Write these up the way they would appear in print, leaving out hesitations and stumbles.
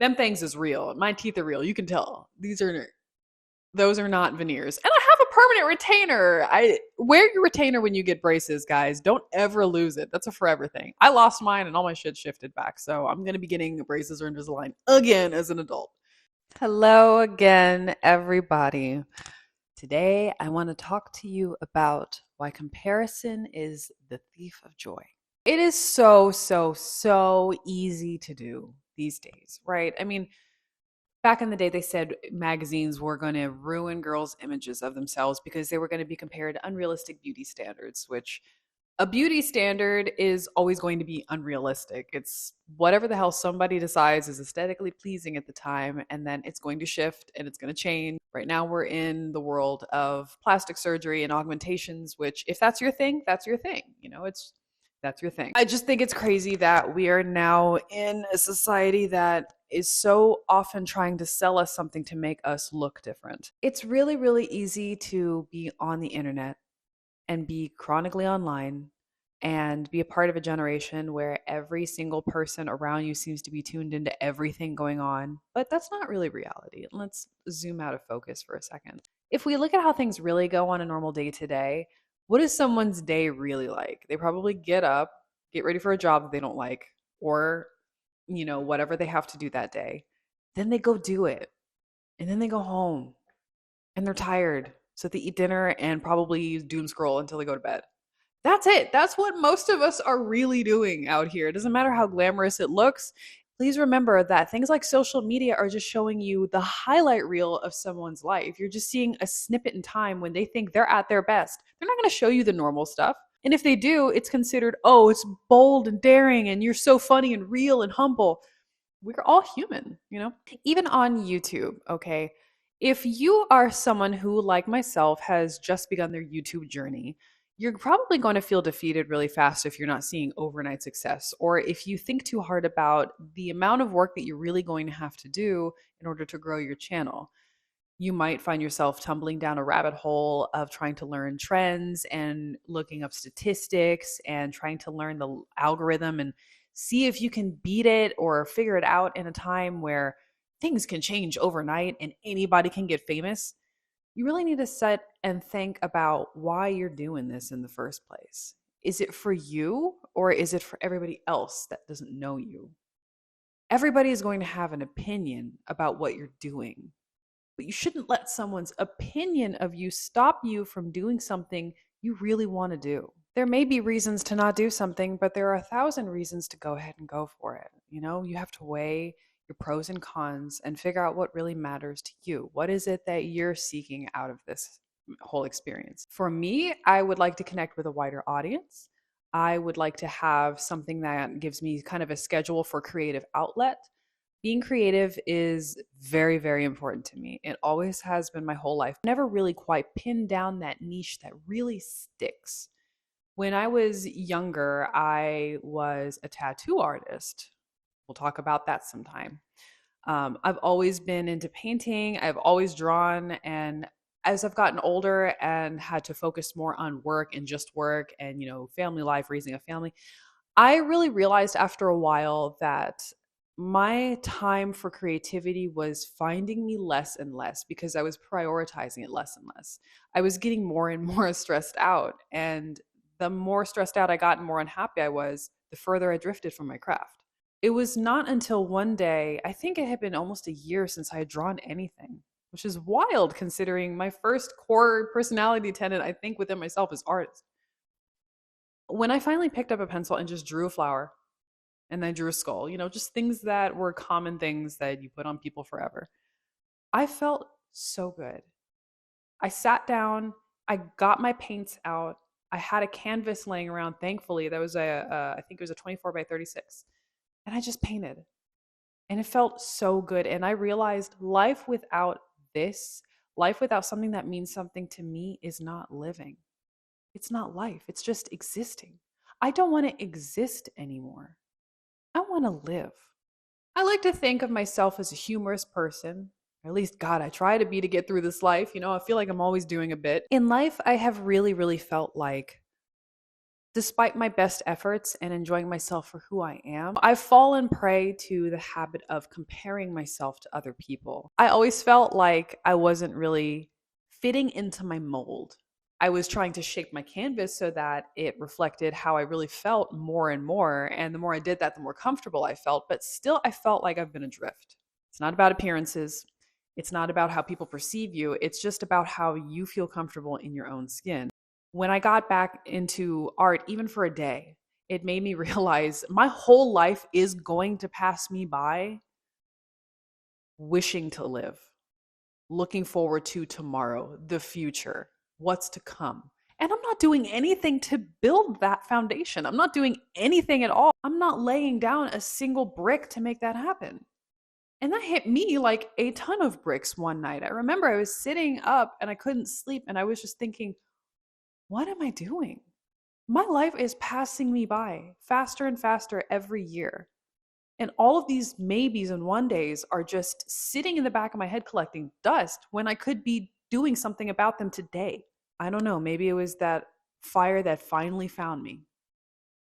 Them things is real. My teeth are real. You can tell. Those are not veneers. And I have a permanent retainer. I wear your retainer when you get braces, guys. Don't ever lose it. That's a forever thing. I lost mine and all my shit shifted back. So I'm going to be getting braces or Invisalign again as an adult. Hello again, everybody. Today I want to talk to you about why comparison is the thief of joy. It is so easy to do these days, right? I mean, back in the day, they said magazines were going to ruin girls' images of themselves because they were going to be compared to unrealistic beauty standards, which a beauty standard is always going to be unrealistic. It's whatever the hell somebody decides is aesthetically pleasing at the time, and then it's going to shift and it's going to change. Right now, we're in the world of plastic surgery and augmentations, which, if that's your thing, that's your thing. That's your thing. I just think it's crazy that we are now in a society that is so often trying to sell us something to make us look different. It's really easy to be on the internet and be chronically online and be a part of a generation where every single person around you seems to be tuned into everything going on. But that's not really reality. Let's zoom out of focus for a second. If we look at how things really go on a normal day today, what is someone's day really like? They probably get up, get ready for a job that they don't like, or, whatever they have to do that day. Then they go do it. And then they go home and they're tired. So they eat dinner and probably doom scroll until they go to bed. That's it. That's what most of us are really doing out here. It doesn't matter how glamorous it looks. Please remember that things like social media are just showing you the highlight reel of someone's life. You're just seeing a snippet in time when they think they're at their best. They're not going to show you the normal stuff. And if they do, it's considered, oh, it's bold and daring and you're so funny and real and humble. We're all human, Even on YouTube, okay? If you are someone who, like myself, has just begun their YouTube journey, you're probably going to feel defeated really fast if you're not seeing overnight success, or if you think too hard about the amount of work that you're really going to have to do in order to grow your channel. You might find yourself tumbling down a rabbit hole of trying to learn trends and looking up statistics and trying to learn the algorithm and see if you can beat it or figure it out in a time where things can change overnight and anybody can get famous. You really need to sit and think about why you're doing this in the first place. Is it for you or is it for everybody else that doesn't know you? Everybody is going to have an opinion about what you're doing, but you shouldn't let someone's opinion of you stop you from doing something you really want to do. There may be reasons to not do something, but there are 1,000 reasons to go ahead and go for it. You have to weigh your pros and cons and figure out what really matters to you. What is it that you're seeking out of this whole experience? For me, I would like to connect with a wider audience. I would like to have something that gives me kind of a schedule for creative outlet. Being creative is very important to me. It always has been my whole life. Never really quite pinned down that niche that really sticks. When I was younger, I was a tattoo artist. We'll talk about that sometime. I've always been into painting. I've always drawn. And as I've gotten older and had to focus more on work and just work and, family life, raising a family, I really realized after a while that my time for creativity was finding me less and less because I was prioritizing it less and less. I was getting more and more stressed out. And the more stressed out I got and more unhappy I was, the further I drifted from my craft. It was not until one day, I think it had been almost a year since I had drawn anything, which is wild considering my first core personality tenet, I think, within myself is artist. When I finally picked up a pencil and just drew a flower and I drew a skull, just things that were common things that you put on people forever, I felt so good. I sat down, I got my paints out, I had a canvas laying around, thankfully. That was I think it was a 24 by 36. And I just painted. And it felt so good. And I realized life without this, life without something that means something to me is not living. It's not life. It's just existing. I don't want to exist anymore. I want to live. I like to think of myself as a humorous person. Or at least, God, I try to be to get through this life. I feel like I'm always doing a bit. In life, I have really felt like Despite my best efforts and enjoying myself for who I am, I've fallen prey to the habit of comparing myself to other people. I always felt like I wasn't really fitting into my mold. I was trying to shape my canvas so that it reflected how I really felt more and more. And the more I did that, the more comfortable I felt. But still, I felt like I've been adrift. It's not about appearances. It's not about how people perceive you. It's just about how you feel comfortable in your own skin. When I got back into art, even for a day, it made me realize my whole life is going to pass me by wishing to live, looking forward to tomorrow, the future, what's to come. And I'm not doing anything to build that foundation. I'm not doing anything at all. I'm not laying down a single brick to make that happen. And that hit me like a ton of bricks one night. I remember I was sitting up and I couldn't sleep, and I was just thinking, what am I doing? My life is passing me by faster and faster every year. And all of these maybes and one days are just sitting in the back of my head collecting dust when I could be doing something about them today. I don't know, maybe it was that fire that finally found me.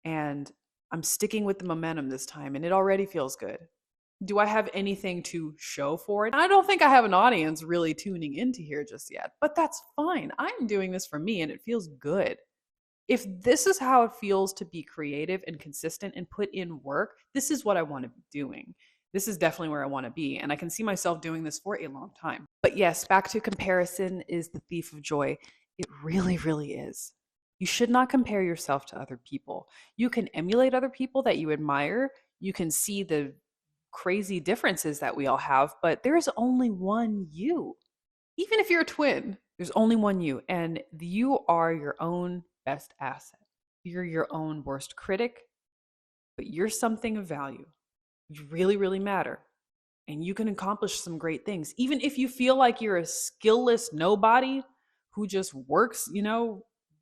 And I'm sticking with the momentum this time, and it already feels good. Do I have anything to show for it? I don't think I have an audience really tuning into here just yet, but that's fine. I'm doing this for me and it feels good. If this is how it feels to be creative and consistent and put in work, this is what I want to be doing. This is definitely where I want to be. And I can see myself doing this for a long time. But yes, back to comparison is the thief of joy. It really, really is. You should not compare yourself to other people. You can emulate other people that you admire. You can see the crazy differences that we all have, but there's only one you. Even if you're a twin, there's only one you, and you are your own best asset. You're your own worst critic, but you're something of value. You really, really matter, and you can accomplish some great things. Even if you feel like you're a skillless nobody who just works,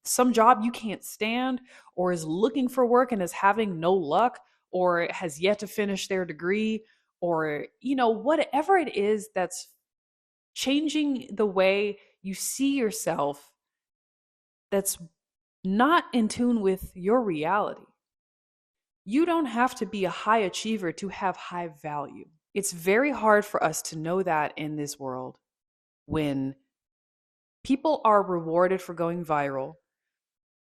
some job you can't stand, or is looking for work and is having no luck, or has yet to finish their degree, or whatever it is that's changing the way you see yourself, that's not in tune with your reality. You don't have to be a high achiever to have high value. It's very hard for us to know that in this world, when people are rewarded for going viral.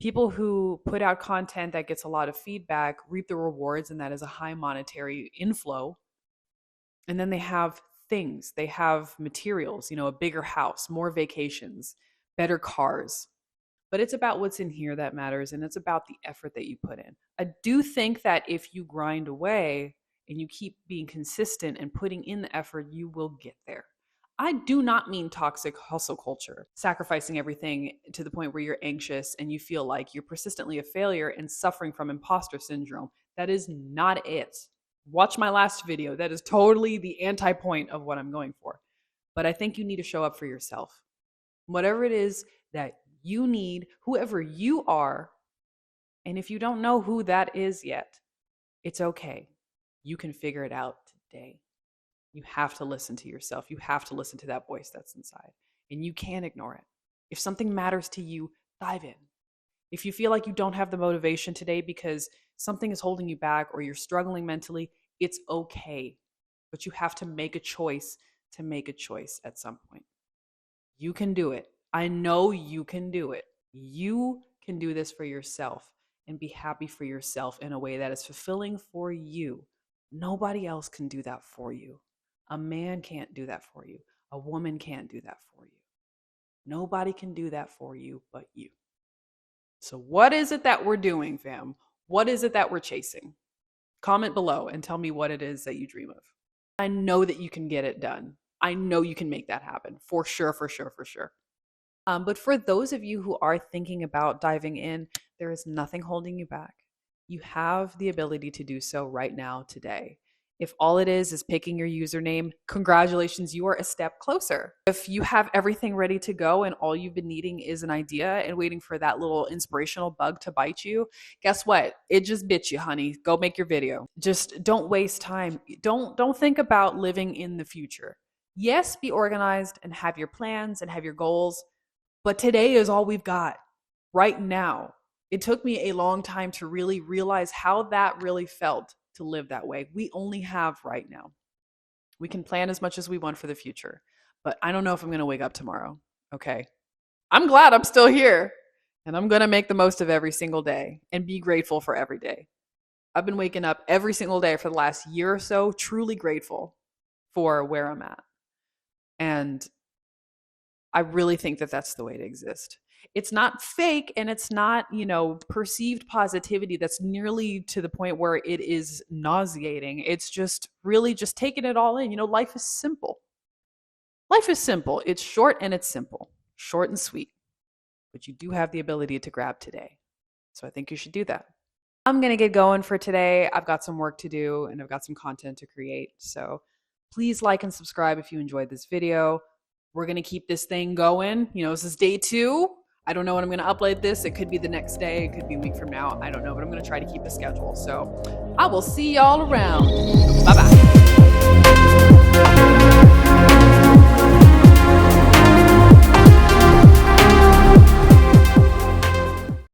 People who put out content that gets a lot of feedback reap the rewards, and that is a high monetary inflow. And then they have things, they have materials, a bigger house, more vacations, better cars. But it's about what's in here that matters, and it's about the effort that you put in. I do think that if you grind away and you keep being consistent and putting in the effort, you will get there. I do not mean toxic hustle culture, sacrificing everything to the point where you're anxious and you feel like you're persistently a failure and suffering from imposter syndrome. That is not it. Watch my last video. That is totally the anti-point of what I'm going for. But I think you need to show up for yourself. Whatever it is that you need, whoever you are, and if you don't know who that is yet, it's okay. You can figure it out today. You have to listen to yourself. You have to listen to that voice that's inside, and you can't ignore it. If something matters to you, dive in. If you feel like you don't have the motivation today because something is holding you back or you're struggling mentally, it's okay. But you have to make a choice to make a choice at some point. You can do it. I know you can do it. You can do this for yourself and be happy for yourself in a way that is fulfilling for you. Nobody else can do that for you. A man can't do that for you. A woman can't do that for you. Nobody can do that for you but you. So what is it that we're doing, fam? What is it that we're chasing? Comment below and tell me what it is that you dream of. I know that you can get it done. I know you can make that happen. For sure, for sure, for sure. But for those of you who are thinking about diving in, there is nothing holding you back. You have the ability to do so right now, today. If all it is picking your username, congratulations, you are a step closer. If you have everything ready to go and all you've been needing is an idea and waiting for that little inspirational bug to bite you, guess what? It just bit you, honey. Go make your video. Just don't waste time. Don't think about living in the future. Yes, be organized and have your plans and have your goals, but today is all we've got. Right now It took me a long time to really realize how that really felt to live that way. We only have right now. We can plan as much as we want for the future, but I don't know if I'm going to wake up tomorrow. Okay. I'm glad I'm still here, and I'm going to make the most of every single day and be grateful for every day. I've been waking up every single day for the last year or so, truly grateful for where I'm at. And I really think that that's the way to exist. It's not fake, and it's not, perceived positivity that's nearly to the point where it is nauseating. It's just really just taking it all in. Life is simple. Life is simple. It's short and it's simple, short and sweet. But you do have the ability to grab today. So I think you should do that. I'm going to get going for today. I've got some work to do and I've got some content to create. So please like and subscribe if you enjoyed this video. We're going to keep this thing going. This is day 2. I don't know when I'm going to upload this. It could be the next day. It could be a week from now. I don't know, but I'm going to try to keep a schedule. So I will see y'all around. Bye-bye.